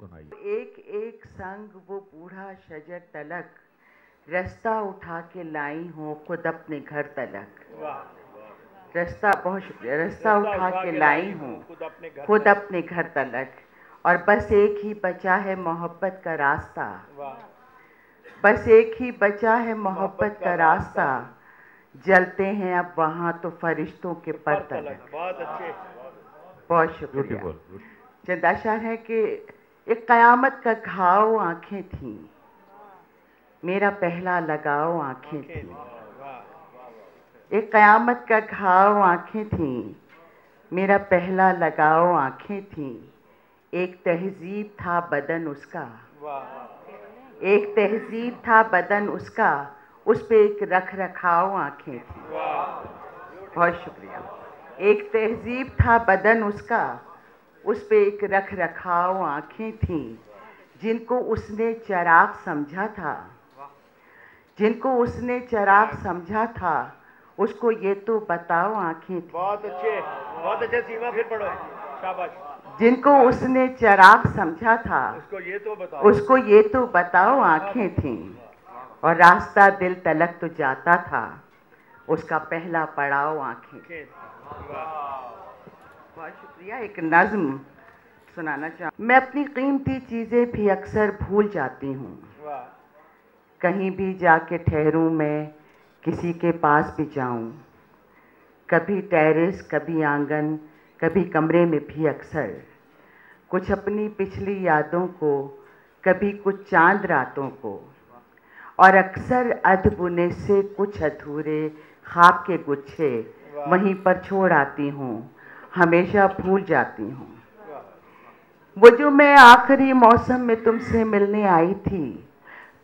सुनाइए। एक एक संग वो बूढ़ा शजर तलक, रास्ता उठा के लाई हूँ खुद अपने घर तलक। रास्ता, बहुत शुक्रिया। रास्ता उठा के लाई हूँ खुद अपने घर तलक, और बस एक ही बचा है मोहब्बत का रास्ता। बस एक ही बचा है मोहब्बत का रास्ता, जलते हैं अब वहाँ तो फरिश्तों के पर तलक। बहुत अच्छे, बहुत शुक्रिया। ब्यूटीफुल। चंद अशर है कि एक क़यामत का घाव आंखें थीं, मेरा पहला लगाव आंखें थीं। एक क़यामत का घाव आंखें थीं, मेरा पहला लगाव आंखें थीं। एक तहजीब था बदन उसका, एक तहजीब था बदन उसका, उस पे एक रख रखाव आंखें थीं। बहुत शुक्रिया। एक तहजीब था बदन उसका, उस पे एक रख रखाव आंखें थीं। जिनको उसने चिराग समझा था, जिनको उसने चिराग समझा था, उसको ये तो बताओ आंखें थीं। बहुत अच्छे सीमा, फिर पढ़ो, शाबाश। जिनको उसने चिराग समझा था, उसको ये तो बताओ, उसको ये तो बताओ आंखें थीं। और रास्ता दिल तलक तो जाता था, उसका पहला पड़ाव आंखें थीं। बहुत शुक्रिया। एक नज़्म सुनाना चाहूँ। मैं अपनी कीमती चीज़ें भी अक्सर भूल जाती हूँ, कहीं भी जाके ठहरूं मैं, किसी के पास भी जाऊँ। कभी टेरेस, कभी आंगन, कभी कमरे में भी अक्सर कुछ अपनी पिछली यादों को, कभी कुछ चांद रातों को, और अक्सर अध बुने से कुछ अधूरे ख्वाब के गुच्छे वहीं पर छोड़ आती हूँ, हमेशा भूल जाती हूँ। वो जो मैं आखिरी मौसम में तुमसे मिलने आई थी,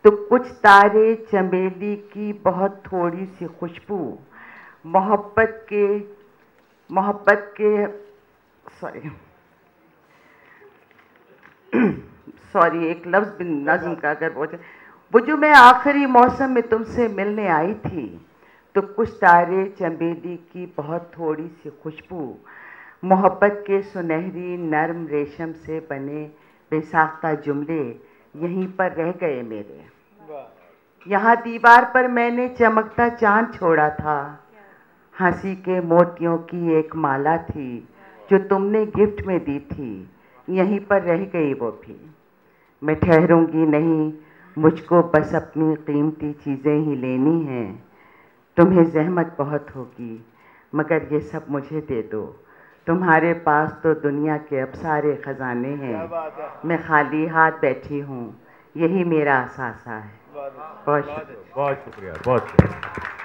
तो कुछ तारे, चमेली की बहुत थोड़ी सी खुशबू, मोहब्बत के सॉरी एक लफ्ज़ भी नज़्म का अगर वो जो मैं आखिरी मौसम में तुमसे मिलने आई थी, तो कुछ तारे, चमेली की बहुत थोड़ी सी खुशबू, मोहब्बत के सुनहरी नर्म रेशम से बने बेसाख्ता जुमले यहीं पर रह गए मेरे। यहाँ दीवार पर मैंने चमकता चांद छोड़ा था, हंसी के मोतियों की एक माला थी जो तुमने गिफ्ट में दी थी, यहीं पर रह गई वो भी। मैं ठहरूंगी नहीं, मुझको बस अपनी कीमती चीज़ें ही लेनी हैं। तुम्हें जहमत बहुत होगी, मगर ये सब मुझे दे दो। तुम्हारे पास तो दुनिया के अब सारे ख़जाने हैं, मैं खाली हाथ बैठी हूँ, यही मेरा असासा है। बहुत शुक्रिया। बहुत शुक्रिया।